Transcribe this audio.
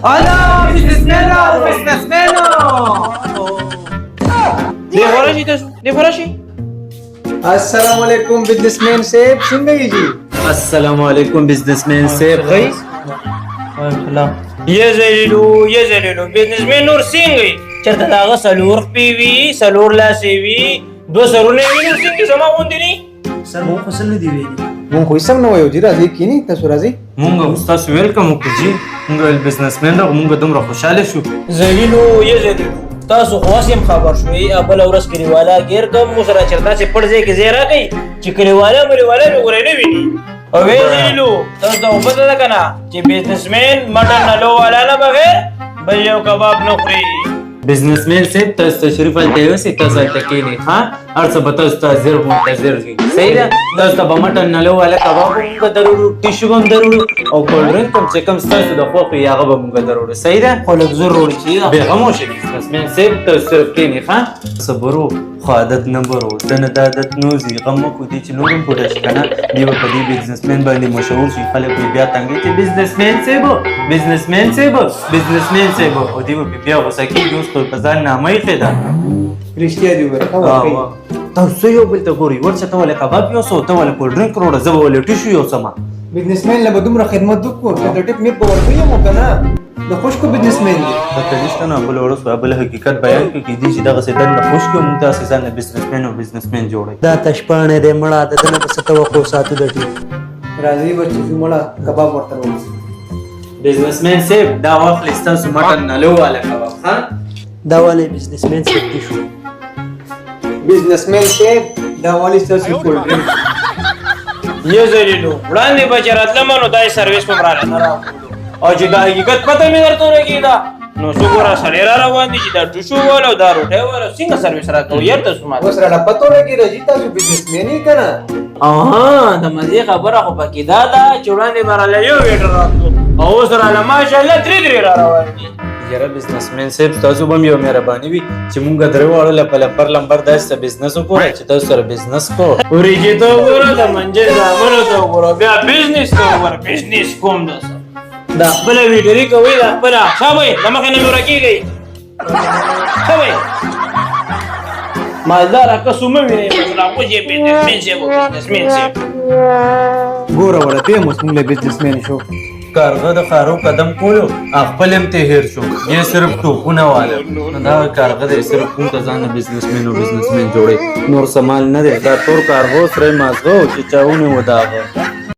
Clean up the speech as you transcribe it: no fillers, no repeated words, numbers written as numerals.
هلا بزنسمنو دی ورشي تاسو دی ورشي. السلام علیکم بزنسمین صاحب څنګه یې جی؟ السلام علیکم بزنسمین صاحب غي یا زلیلو بزنسمن نور څنګه چرته داغه سلور خپې وي سلور لاسې وي دوه سرونه وي نور څنګه زما غوندې نه سر مو فصل نه دی ویلي مونږ خو سم نه وایو جی راځي کینی تاسو راځي مونږ استاد ویلکم وکړو جی مونږ بزنسمن راغ مونږ دومره خوشاله شو زلیلو تاسو خو اوس هم خبر شوي بل ورځ کلیوالا ګیر کوم مو سره چرته چې پړ ځای کې زیرا کوي چې کلیوالا مې ورې نه ویني او وی زلیلو تاسو ته وبد ده کنه چې بزنسمن مټن نه لو والا نه بغیر بل یو کباب نه خوري بزنسمن صاحب تاسو تشریف ولته یوسي تاسو ته کینی ها ارڅ به تاسو ته زیر منتظر دي صحیح ده تاسو ته مټن نه لو والا کباب هم ضروري ټیشو هم ضروري او کولډ ډرینک هم چې کوم تاسو د خو یې هغه به هم ضروري صحیح ده خو لږ ضروري چې به خاموش دي بزنسمن صاحب تاسو صرف کینی ها صبرو خو عادت نمبر و دنه د عادت نوزي غم کو دي چې نورم پوره شي کنه دی په دې بزنسمن باندې مشهور شي خلک بیا تنګي چې بزنسمن صاحب او دی بیا وسکی دوست په ځان نامه یې خدا رښتیا دی ورته تاسو یو بل ته ګوري ورڅ ته ولې کباب یو سو ته ولې کولډ ډرینک وروړه زه به ولې ټیشو یو سما بزنسمن له دومره خدمت وکړو د ټیپ می په ورته مو کنه د خوشکو بزنسمن دی د تلیشته نه بل ورس بل حقیقت بیان کوي چې دغه سیدن نه خوشکو مونږ تاسو ځان بزنسمن جوړي دا تشپانه دې مړه د دنه په توقع ساتو د ټی راځي بچي مړه کباب ورته وځي بزنسمن صاحب دا وخت لستاسو مټن نه لو والا کباب ها دا والے بزنسمن څخه دي شو بزنسمن صاحب دا والی تاسو کولډ ډرینک یې زلیلو وړاندې به چې راتلم نو دای سرویس کوم را نه راوړو او چې دا حقیقت پته مې درته ورکېده نو څو ګوره سړی را روان دي چې دا ټوشو والا او دا روټۍ والا څنګه سرویس راکوو یار تاسو ماته اوس راله پته ولګي راځي تاسو بزنسمن یې که نه د مزې خبره خو پکې دا ده چې وړاندې به راله یو ویټر راتلو او اوس راله ماشاءالله درې را روان دي یاره بزنسمن صاحب تاسو به یو مهرباني وي چې مونږ درې واړو له پر لمبر داسې بزنس وکړو چې تاسو سره بزنس کو وریجې ته وګوره د منجې زامنو ته وګوره بیا بزنس ته وګوره بزنس کوم ده دا خپله ویډري کوئ دا خپله شابئ د مخې نه مې ورکېږئ شابئ مالداره کس مه وینئ مثلا خو چې بزنسمن صاحب و بزنسمن صاحب ګوره ورته هم اوس موږ له بزنسمن شو کارغه د خارو قدم کولو خپل هم ته هیر شو یې صرف ټوپونه واله نو دا کارغه د صرف کوم ته ځان بزنسمن جوړي نور سامان نه دی دا تور کارغو سره مازغو چې چاونه وداغه